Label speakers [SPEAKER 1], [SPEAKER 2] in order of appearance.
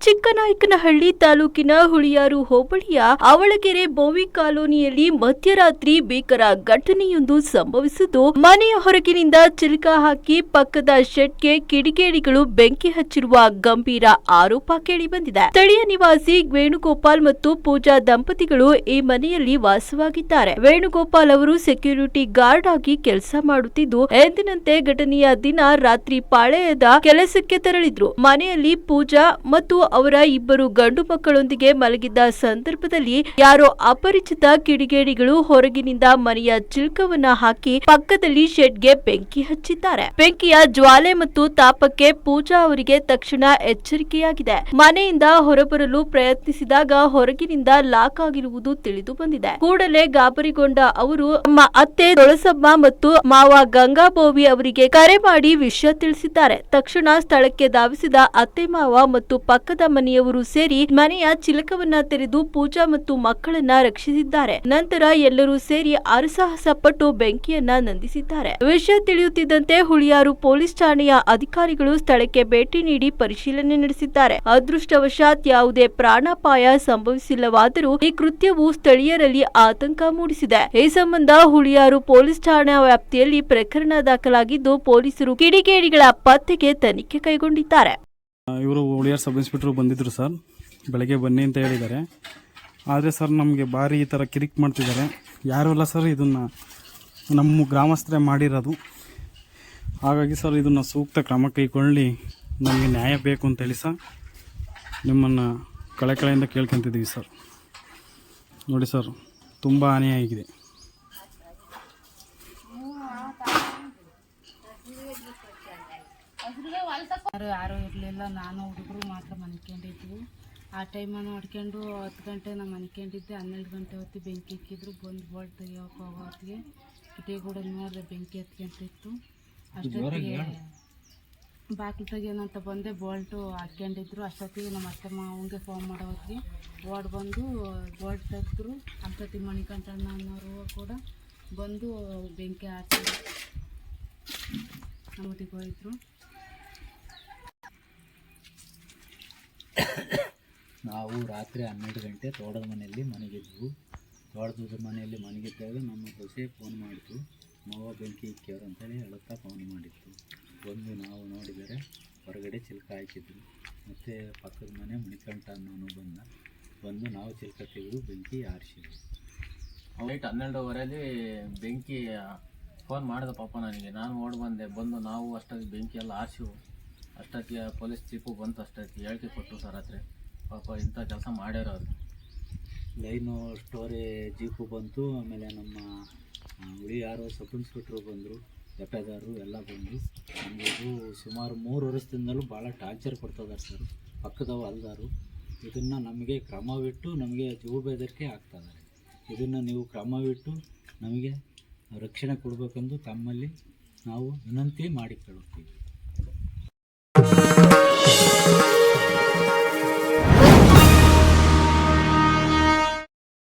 [SPEAKER 1] ಚಿಕ್ಕನಾಯಕನಹಳ್ಳಿ ತಾಲೂಕಿನ ಹುಳಿಯಾರು ಹೋಬಳಿಯ ಅವಳಗೆರೆ ಬೋವಿ ಕಾಲೋನಿಯಲ್ಲಿ ಮಧ್ಯರಾತ್ರಿ ಭೀಕರ ಘಟನೆಯೊಂದು ಸಂಭವಿಸಿದ್ದು, ಮನೆಯ ಹೊರಗಿನಿಂದ ಚಿಲಕ ಹಾಕಿ ಪಕ್ಕದ ಶೆಡ್ಗೆ ಕಿಡಿಗೇಡಿಗಳು ಬೆಂಕಿ ಹಚ್ಚಿರುವ ಗಂಭೀರ ಆರೋಪ ಕೇಳಿಬಂದಿದೆ. ಸ್ಥಳೀಯ ನಿವಾಸಿ ವೇಣುಗೋಪಾಲ್ ಮತ್ತು ಪೂಜಾ ದಂಪತಿಗಳು ಈ ಮನೆಯಲ್ಲಿ ವಾಸವಾಗಿದ್ದಾರೆ. ವೇಣುಗೋಪಾಲ್ ಅವರು ಸೆಕ್ಯೂರಿಟಿ ಗಾರ್ಡ್ ಆಗಿ ಕೆಲಸ ಮಾಡುತ್ತಿದ್ದು, ಎಂದಿನಂತೆ ಘಟನೆಯ ದಿನ ರಾತ್ರಿ ಪಾಳೆಯದ ಕೆಲಸಕ್ಕೆ ತೆರಳಿದ್ರು. ಮನೆಯಲ್ಲಿ ಪೂಜಾ ಮತ್ತು ಅವರ ಇಬ್ಬರು ಗಂಡು ಮಕ್ಕಳೊಂದಿಗೆ ಮಲಗಿದ್ದ ಸಂದರ್ಭದಲ್ಲಿ ಯಾರೋ ಅಪರಿಚಿತ ಕಿಡಿಗೇಡಿಗಳು ಹೊರಗಿನಿಂದ ಮನೆಯ ಚಿಲ್ಕವನ್ನ ಹಾಕಿ ಪಕ್ಕದಲ್ಲಿ ಶೆಡ್ಗೆ ಬೆಂಕಿ ಹಚ್ಚಿದ್ದಾರೆ. ಬೆಂಕಿಯ ಜ್ವಾಲೆ ಮತ್ತು ತಾಪಕ್ಕೆ ಪೂಜಾ ಅವರಿಗೆ ತಕ್ಷಣ ಎಚ್ಚರಿಕೆಯಾಗಿದೆ. ಮನೆಯಿಂದ ಹೊರಬರಲು ಪ್ರಯತ್ನಿಸಿದಾಗ ಹೊರಗಿನಿಂದ ಲಾಕ್ ಆಗಿರುವುದು ತಿಳಿದು ಬಂದಿದೆ. ಕೂಡಲೇ ಗಾಬರಿಗೊಂಡ ಅವರು ತಮ್ಮ ಅತ್ತೆ ತುಳಸಮ್ಮ ಮತ್ತು ಮಾವ ಗಂಗಾಬೋವಿ ಅವರಿಗೆ ಕರೆ ಮಾಡಿ ವಿಷಯ ತಿಳಿಸಿದ್ದಾರೆ. ತಕ್ಷಣ ಸ್ಥಳಕ್ಕೆ ಧಾವಿಸಿದ ಅತ್ತೆ ಮಾವ ಮತ್ತು ಪಕ್ಕದ ಮನೆಯವರು ಸೇರಿ ಮನೆಯ ಚಿಲಕವನ್ನ ತೆರೆದು ಪೂಜಾ ಮತ್ತು ಮಕ್ಕಳನ್ನ ರಕ್ಷಿಸಿದ್ದಾರೆ. ನಂತರ ಎಲ್ಲರೂ ಸೇರಿ ಹರಸಾಹಸ ಪಟ್ಟು ಬೆಂಕಿಯನ್ನ ನಂದಿಸಿದ್ದಾರೆ. ವಿಷಯ ತಿಳಿಯುತ್ತಿದ್ದಂತೆ ಹುಳಿಯಾರು ಪೊಲೀಸ್ ಠಾಣೆಯ ಅಧಿಕಾರಿಗಳು ಸ್ಥಳಕ್ಕೆ ಭೇಟಿ ನೀಡಿ ಪರಿಶೀಲನೆ ನಡೆಸಿದ್ದಾರೆ. ಅದೃಷ್ಟವಶಾತ್ ಯಾವುದೇ ಪ್ರಾಣಾಪಾಯ ಸಂಭವಿಸಿಲ್ಲವಾದರೂ ಈ ಕೃತ್ಯವು ಸ್ಥಳೀಯರಲ್ಲಿ ಆತಂಕ ಮೂಡಿಸಿದೆ. ಈ ಸಂಬಂಧ ಹುಳಿಯಾರು ಪೊಲೀಸ್ ಠಾಣಾ ವ್ಯಾಪ್ತಿಯಲ್ಲಿ ಪ್ರಕರಣ ದಾಖಲಾಗಿದ್ದು, ಪೊಲೀಸರು ಕಿಡಿಗೇಡಿಗಳ ಪತ್ತೆಗೆ ತನಿಖೆ ಕೈಗೊಂಡಿದ್ದಾರೆ.
[SPEAKER 2] ಇವರು ಹುಳಿಯಾರು ಸಬ್ ಇನ್ಸ್ಪೆಕ್ಟ್ರು ಬಂದಿದ್ದರು ಸರ್. ಬೆಳಗ್ಗೆ ಬನ್ನಿ ಅಂತ ಹೇಳಿದ್ದಾರೆ. ಆದರೆ ಸರ್ ನಮಗೆ ಭಾರಿ ಈ ಥರ ಕಿರಿಕ್ ಮಾಡ್ತಿದ್ದಾರೆ. ಯಾರೂ ಅಲ್ಲ ಸರ್, ಇದನ್ನು ನಮ್ಮ ಗ್ರಾಮಸ್ಥರೇ ಮಾಡಿರೋದು. ಹಾಗಾಗಿ ಸರ್ ಇದನ್ನು ಸೂಕ್ತ ಕ್ರಮ ಕೈಗೊಳ್ಳಿ, ನಮಗೆ ನ್ಯಾಯ ಬೇಕು ಅಂತೇಳಿ ಸರ್ ನಿಮ್ಮನ್ನು ಕಳೆಯಿಂದ ಕೇಳ್ಕೊತಿದ್ದೀವಿ ಸರ್. ನೋಡಿ ಸರ್, ತುಂಬ ಅನ್ಯಾಯ ಆಗಿದೆ.
[SPEAKER 3] ಯಾರೂ ಇರಲಿಲ್ಲ, ನಾನು ಹುಡುಗರು ಮಾತ್ರ ಮನ್ಕೊಂಡಿದ್ವಿ. ಆ ಟೈಮನ್ನು ಹೊಡ್ಕೊಂಡು 10 ಗಂಟೆ ನಾನು ಮನ್ಕೊಂಡಿದ್ದೆ. 12 ಗಂಟೆ ಹೊತ್ತು ಬೆಂಕಿ ಇಕ್ಕಿದ್ರು. ಬಂದು ಬೋಲ್ಟ್ ತೆಗಿಯೋಕೆ ಹೋಗೋ ಹೊತ್ತಿಗೆ ಕಿಟಕಿ ನೋಡಿದ್ರೆ ಬೆಂಕಿ ಹತ್ಕೊಂತಿತ್ತು. ಅಷ್ಟೊತ್ತಿಗೆ ಬಾಗಿಲು ತೆಗಿಯೋಣಂತ ಬಂದೆ, ಬೋಲ್ಟು ಹಾಕ್ಕೊಂಡಿದ್ರು. ಅಷ್ಟೊತ್ತಿಗೆ ನಮ್ಮ ಅತ್ತೆ ಮಾವಂಗೆ ಫೋನ್ ಮಾಡೋ ಹೊತ್ತಿಗೆ ಓಡ್ ಬಂದು ಬೋಲ್ಟ್ ತೆಗೆದ್ರು. ಅಷ್ಟೊತ್ತಿಗೆ ಮಣಿಕಂಠಣ್ಣ ಅನ್ನೋರು ಕೂಡ ಬಂದು ಬೆಂಕಿ ಹಾಕಿ ನಮ್ಮೊಟ್ಟಿಗೆ ಹೋಯಿದ್ರು.
[SPEAKER 4] ನಾವು ರಾತ್ರಿ 12 ಗಂಟೆ ತೋಟದ ಮನೆಯಲ್ಲಿ ಮನೆಗಿದ್ವು. ತೋಟದ ಮನೆಯಲ್ಲಿ ಮನೆಗಿದ್ದಾಗ ನಮ್ಮ ಸೊಸೆ ಫೋನ್ ಮಾಡಿತು, ಮಾವ ಬೆಂಕಿ ಇಕ್ಕ್ಯವ್ರು ಅಂತೇಳಿ ಹೇಳುತ್ತಾ ಫೋನ್ ಮಾಡಿತ್ತು. ಬಂದು ನಾವು ನೋಡಿದರೆ ಹೊರಗಡೆ ಚಿಲ್ಕ ಹಾಕಿದ್ರು. ಮತ್ತು ಪಕ್ಕದ ಮನೆ ಮಣಿಕಂಠ ಅನ್ನೋನು ಬಂದು ನಾವು ಚಿಲ್ಕ ತೆಗೆದು ಬೆಂಕಿ ಆರಿಸಿದ್ವಿ.
[SPEAKER 5] ನೈಟ್ 12:15 ಬೆಂಕಿ ಫೋನ್ ಮಾಡಿದ ಪಾಪ ನನಗೆ. ನಾನು ಓಡಿ ಬಂದು ನಾವು ಅಷ್ಟೊತ್ತಿಗೆ ಬೆಂಕಿ ಎಲ್ಲ ಆರಿಸಿವು. ಅಷ್ಟೊತ್ತಿಗೆ ಪೊಲೀಸ್ ಚೀಫು ಬಂತು. ಅಷ್ಟೊತ್ತಿಗೆ ಹೇಳಿಕೆ ಕೊಟ್ಟರು ಸರ್. ರಾತ್ರಿ ಪಾಪ ಇಂಥ ಕೆಲಸ ಮಾಡ್ಯಾರ ಅವರು.
[SPEAKER 4] ಲೈನು ಸ್ಟೋರಿ ಜೀಪು ಬಂತು. ಆಮೇಲೆ ನಮ್ಮ ಹುಳಿಯಾರು ಸಬ್ ಇನ್ಸ್ಪೆಕ್ಟ್ರು ಬಂದರು, ಎಫ್ಐದಾರರು ಎಲ್ಲ ಬಂದು ನಮಗೂ ಸುಮಾರು 3 ವರ್ಷದಿಂದಲೂ ಭಾಳ ಟಾರ್ಚರ್ ಕೊಡ್ತಿದ್ದಾರೆ ಸರ್. ಪಕ್ಕದವು ಅಲ್ದಾರು ಇದನ್ನು ನಮಗೆ ಕ್ರಮವಿಟ್ಟು ನಮಗೆ ಜೀವ ಬೆದರಿಕೆ ಆಗ್ತಾಯಿದ್ದಾರೆ. ಇದನ್ನು ನೀವು ಕ್ರಮವಿಟ್ಟು ನಮಗೆ ರಕ್ಷಣೆ ಕೊಡಬೇಕೆಂದು ತಮ್ಮಲ್ಲಿ ನಾವು ವಿನಂತಿ ಮಾಡಿಕೊಳ್ಳುತ್ತೀವಿ.